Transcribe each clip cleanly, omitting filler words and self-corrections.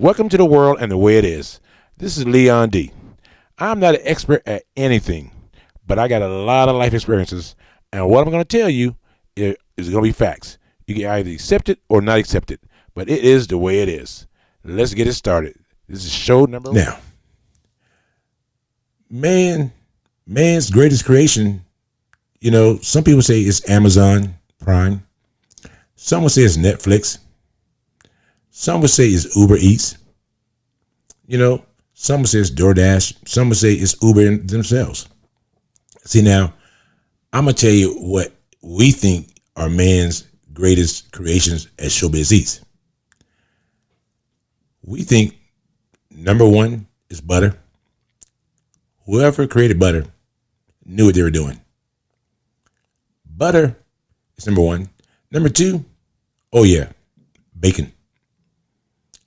Welcome to the world and the way it is. This is Leon D. I'm not an expert at anything, but I got a lot of life experiences, and what I'm going to tell you is going to be facts. You can either accept it or not accept it, but it is the way it is. Let's get it started. This is show number one. Now, man's greatest creation, some people say it's Amazon Prime. Some would say it's Netflix. Some would say it's Uber Eats. Some would say it's DoorDash. Some would say it's Uber themselves. See, now, I'm going to tell you what we think are man's greatest creations at Showbiz Eats. We think number one is butter. Whoever created butter knew what they were doing. Butter is number one. Number two, bacon.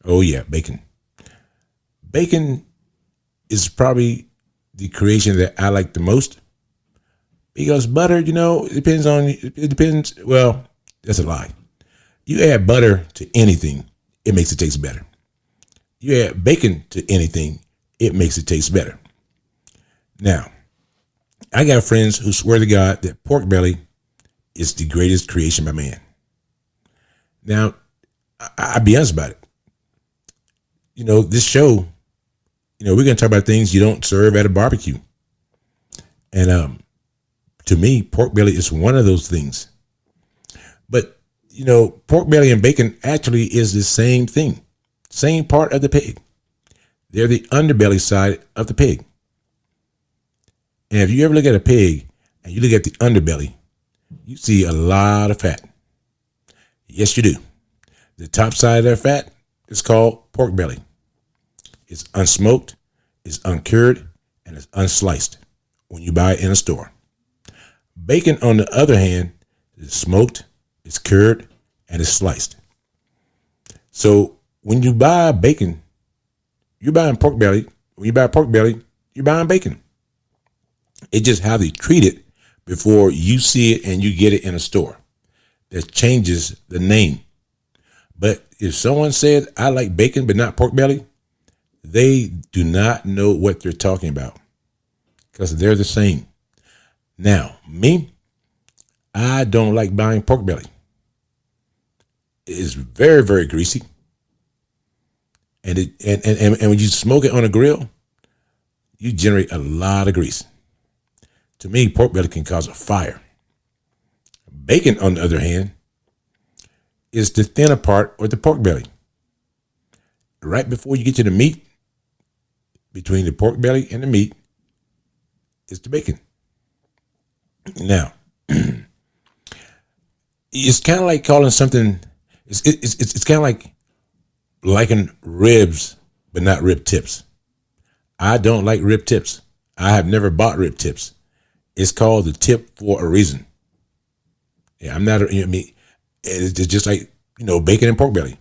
Oh yeah, bacon. Bacon is probably the creation that I like the most, because butter, it depends. Well, that's a lie. You add butter to anything, it makes it taste better. You add bacon to anything, it makes it taste better. Now, I got friends who swear to God that pork belly is the greatest creation by man. Now, I'll be honest about it. This show, we're going to talk about things you don't serve at a barbecue. And to me, pork belly is one of those things. But, pork belly and bacon actually is the same thing, same part of the pig. They're the underbelly side of the pig. And if you ever look at a pig and you look at the underbelly, you see a lot of fat. Yes, you do. The top side of their fat is called pork belly. It's unsmoked, it's uncured, and it's unsliced when you buy it in a store. Bacon, on the other hand, is smoked, it's cured, and it's sliced. So when you buy bacon, you're buying pork belly. When you buy pork belly, you're buying bacon. It's just how they treat it before you see it and you get it in a store. That changes the name. But if someone said, I like bacon but not pork belly, they do not know what they're talking about, because they're the same. Now, me, I don't like buying pork belly. It's very, very greasy. And when you smoke it on a grill, you generate a lot of grease. To me, pork belly can cause a fire. Bacon, on the other hand, is the thinner part of the pork belly. Right before you get to the meat, between the pork belly and the meat, is the bacon. Now, it's kind of like calling something. It's kind of like liking ribs, but not rib tips. I don't like rib tips. I have never bought rib tips. It's called the tip for a reason. Yeah, I'm not. It's just like bacon and pork belly.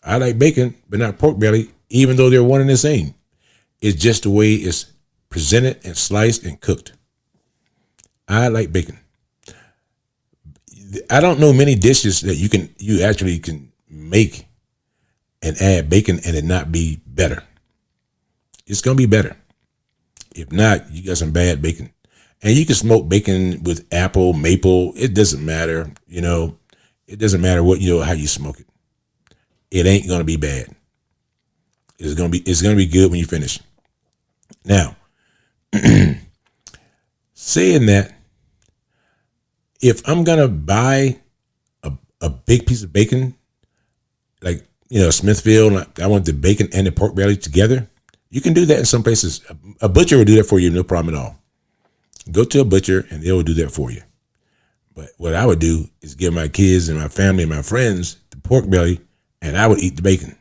I like bacon, but not pork belly, even though they're one and the same. It's just the way it's presented and sliced and cooked. I like bacon. I don't know many dishes that you actually can make and add bacon and it not be better. It's gonna be better. If not, you got some bad bacon. And you can smoke bacon with apple, maple. It doesn't matter. It doesn't matter what how you smoke it. It ain't gonna be bad. It's gonna be good when you finish. Now, saying that, if I'm gonna buy a big piece of bacon, like Smithfield, I want the bacon and the pork belly together, you can do that in some places. A butcher will do that for you, no problem at all. Go to a butcher and they will do that for you. But what I would do is give my kids and my family and my friends the pork belly, and I would eat the bacon.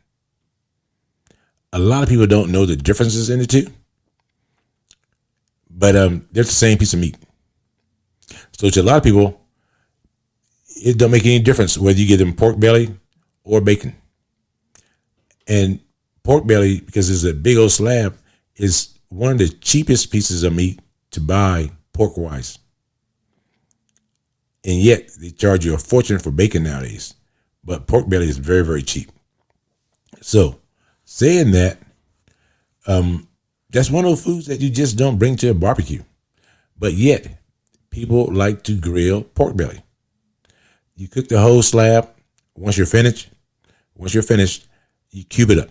A lot of people don't know the differences in the two, but they're the same piece of meat. So to a lot of people, it don't make any difference whether you give them pork belly or bacon. And pork belly, because it's a big old slab, is one of the cheapest pieces of meat to buy pork-wise. And yet they charge you a fortune for bacon nowadays. But pork belly is very, very cheap. So saying that, that's one of those foods that you just don't bring to a barbecue. But yet, people like to grill pork belly. You cook the whole slab. Once you're finished, you cube it up.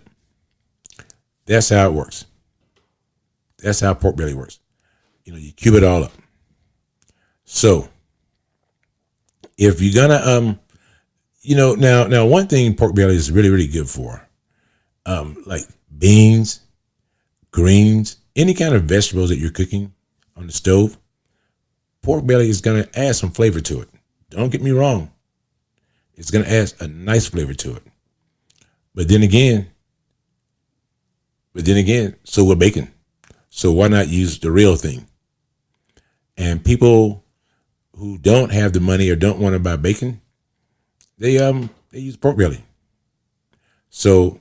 That's how it works. That's how pork belly works. You cube it all up. So, if you're gonna, now one thing pork belly is really, really good for, like beans, greens, any kind of vegetables that you're cooking on the stove, pork belly is going to add some flavor to it. Don't get me wrong. It's going to add a nice flavor to it. But then again, so will bacon. So why not use the real thing? And people who don't have the money or don't want to buy bacon, they use pork belly. So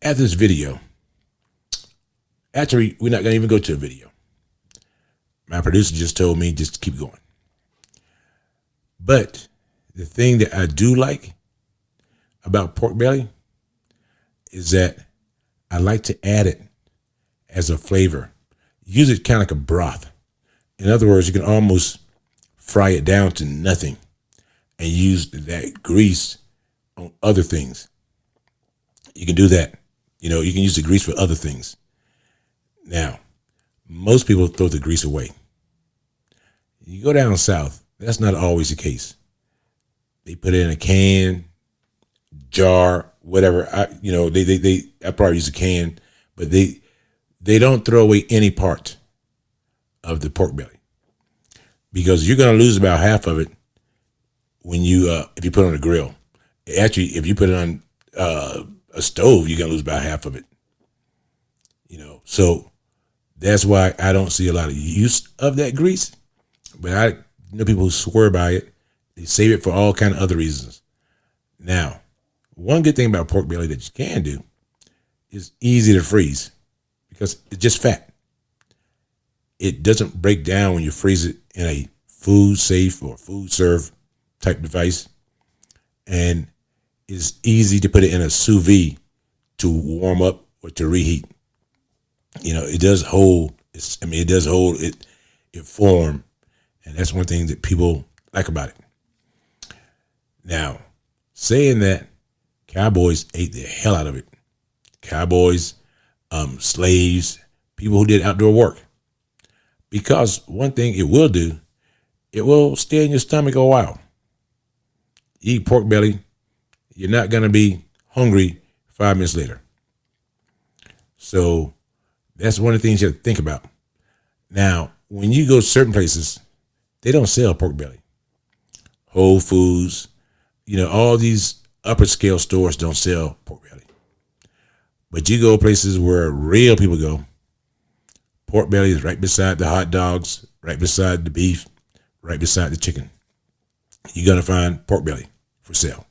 after this video, actually, we're not going to even go to a video. My producer just told me just to keep going. But the thing that I do like about pork belly is that I like to add it as a flavor. Use it kind of like a broth. In other words, you can almost fry it down to nothing and use that grease on other things. You can do that. You can use the grease for other things. Now, most people throw the grease away. You go down south, that's not always the case. They put it in a can, jar, whatever. I probably use a can, but they don't throw away any part of the pork belly, because you're going to lose about half of it when if you put it on a grill. Actually, if you put it on a stove, you're going to lose about half of it. So that's why I don't see a lot of use of that grease. But I know people who swear by it. They save it for all kind of other reasons. Now, one good thing about pork belly that you can do is easy to freeze, because it's just fat. It doesn't break down when you freeze it in a food safe or food serve type device. And it's easy to put it in a sous vide to warm up or to reheat. It does hold. It does hold it form, and that's one thing that people like about it. Now, saying that, cowboys ate the hell out of it. Cowboys, slaves, people who did outdoor work. Because one thing it will do, it will stay in your stomach a while. You eat pork belly, you're not going to be hungry 5 minutes later. So that's one of the things you have to think about. Now, when you go to certain places, they don't sell pork belly. Whole Foods, all these upper scale stores don't sell pork belly. But you go places where real people go, pork belly is right beside the hot dogs, right beside the beef, right beside the chicken. You're going to find pork belly for sale.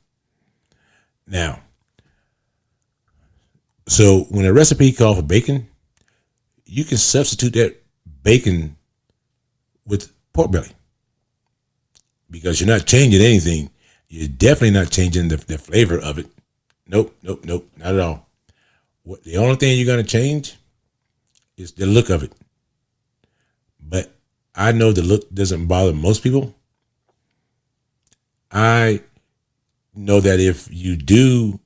Now, so when a recipe calls for bacon, you can substitute that bacon with pork belly, because you're not changing anything. You're definitely not changing the flavor of it. Nope, not at all. The only thing you're going to change is the look of it. But I know the look doesn't bother most people. I know that if you do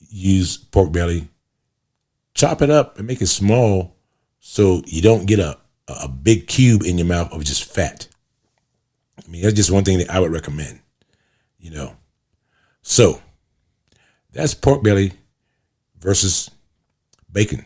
use pork belly, chop it up and make it small so you don't get a big cube in your mouth of just fat. That's just one thing that I would recommend, So that's pork belly versus bacon.